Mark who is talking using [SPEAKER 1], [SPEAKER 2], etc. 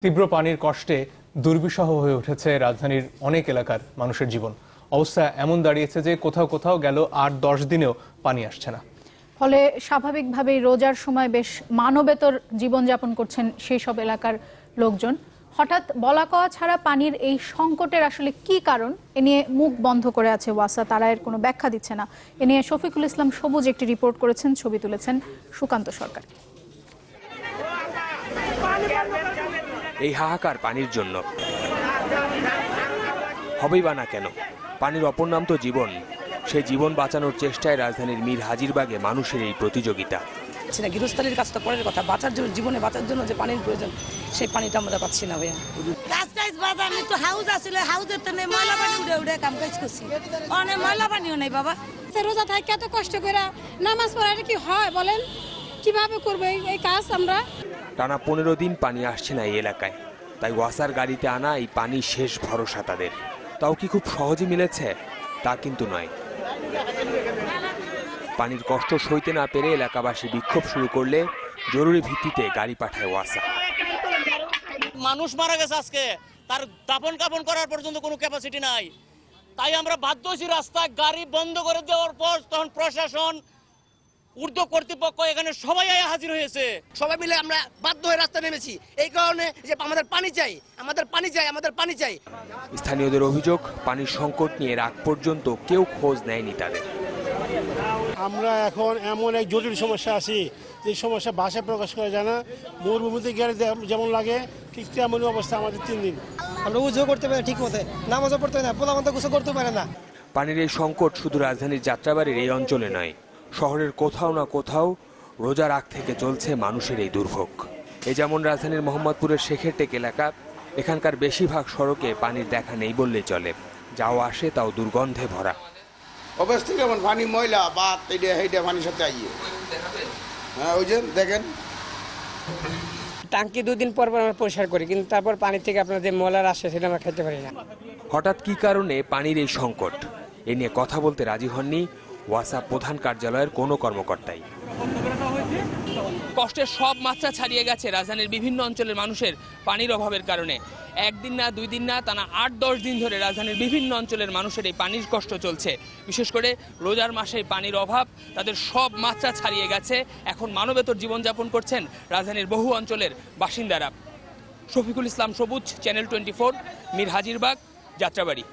[SPEAKER 1] তীব্র পানির কষ্টে দুর্বিষহ হয়ে উঠেছে রাজধানীর অনেক এলাকার মানুষের জীবন। অবস্থা এমন দাঁড়িয়েছে যে কোথাও কোথাও গেল ৮-১০ দিনেও পানি আসছে না।
[SPEAKER 2] ফলে স্বাভাবিকভাবেই রোজার সময় বেশ মানবেতর জীবনযাপন করছেন সেই সব এলাকার লোকজন। হঠাৎ বলা কওয়া ছাড়া পানির এই সংকটের আসলে কি কারণ এ নিয়ে মুখ বন্ধ করে আছে ওয়াসা, তারা এর কোনো ব্যাখ্যা দিচ্ছে না। এ নিয়ে শফিকুল ইসলাম সবুজ একটি রিপোর্ট করেছেন, ছবি তুলেছেন সুকান্ত সরকার।
[SPEAKER 3] এই হাহাকার পানির জন্য হবেই বা না কেন, পানির অপর নাম তো জীবন। সেই জীবন বাঁচানোর চেষ্টায় রাজধানীর মীর হাজিরবাগে মানুষের এই প্রতিযোগিতা।
[SPEAKER 4] গৃহস্থালির কাজ তো পরের কথা, বাঁচার জন্য, জীবনে বাঁচার জন্য যে পানির প্রয়োজন সেই পানিটা আমরা পাচ্ছি না ভাইয়া।
[SPEAKER 5] আমি তো হাউস আছিল, হাউসের তো ময়লা পানি উড়ে উড়ে কাম কাজ করছি, অনেক ময়লা পানিও নেই বাবা।
[SPEAKER 6] রোজা থাকে এত কষ্ট করে নামাজ পড়ার কি হয় বলেন, কিভাবে করবে এই কাজ আমরা?
[SPEAKER 3] টানা 15 দিন পানি আসছে না এই এলাকায়, তাই ওয়াসার গাড়িতে আনা এই পানি শেষ ভরসা তাদের। তাও কি খুব সহজে মিলেছে? তা কিন্তু নয়। পানির কষ্ট সইতে না পেরে এলাকাবাসী বিক্ষোভ শুরু করলে জরুরি ভিত্তিতে গাড়ি পাঠায় ওয়াসা।
[SPEAKER 7] মানুষ মারা গেছে আজকে, তার দাফন কাফন করার পর্যন্ত কোনো ক্যাপাসিটি নাই, তাই আমরা বাধ্য হয়েছি রাস্তায় গাড়ি বন্ধ করে দেওয়ার পর তখন প্রশাসন, ঊর্ধ্ব কর্তৃপক্ষ এখানে সবাই হাজির হয়েছে।
[SPEAKER 8] সবাই মিলে আমরা বাধ্য হয়ে রাস্তা নেমেছি এই কারণে যে আমাদের পানি চাই, আমাদের পানি চাই, আমাদের পানি চাই।
[SPEAKER 3] স্থানীয়দের অভিযোগ, পানির সংকট নিয়ে রাত পর্যন্ত কেউ খোঁজ নেয়নি তাদের।
[SPEAKER 9] আমরা এখন এমন এক জটিল সমস্যা আছি যে সমস্যা ভাষায় প্রকাশ করা যায় না। মরুভূমিতে গেলে যেমন লাগে ঠিক তেমনই অবস্থা আমাদের 3 দিন।
[SPEAKER 10] আমরা উজু করতে পারি ঠিক মতো, নামাজও পড়তে না, পোলাপান্তা গোসল করতে পারে না।
[SPEAKER 3] পানির এই সংকট শুধু রাজধানীর যাত্রাবাড়ির এই অঞ্চলে নয়, শহরের কোথাও না কোথাও রোজার আগ থেকে চলছে মানুষের এই দুর্ভোগ। এ যেমন রাজধানীর মোহাম্মদপুরের শেখের টেক এলাকা, এখানকার বেশিরভাগ সড়কে পানির দেখা নেই বললেই চলে। যাও আসে তাও দুর্গন্ধে ভরা।
[SPEAKER 11] অবস্থা কেমন, পানি ময়লা বা এইটা পানির সাথে আইয়ে, হ্যাঁ ওই যে দেখেন
[SPEAKER 10] টাঙ্কি 2 দিন পর পর আমরা পরিষ্কার করি, কিন্তু তারপর পানি থেকে আপনার যে ময়লা আসে সেটা আমরা খেতে পারি না।
[SPEAKER 3] হঠাৎ কি কারণে পানির এই সংকট, এ নিয়ে কথা বলতে রাজি হননি ওয়াসা প্রধান কার্যালয়ের কোনো কর্মকর্তাই।
[SPEAKER 12] কষ্টের সব মাত্রা ছাড়িয়ে গেছে রাজধানীর বিভিন্ন অঞ্চলের মানুষের পানির অভাবের কারণে। একদিন না, 2 দিন না, টানা 8-10 দিন ধরে রাজধানীর বিভিন্ন অঞ্চলের মানুষের এই পানির কষ্ট চলছে। বিশেষ করে রোজার মাসে পানির অভাব তাদের সব মাত্রা ছাড়িয়ে গেছে। এখন মানবেতর জীবনযাপন করছেন রাজধানীর বহু অঞ্চলের বাসিন্দারা। শফিকুল ইসলাম সবুজ, চ্যানেল 24, মীর হাজিরবাগ, যাত্রাবাড়ি।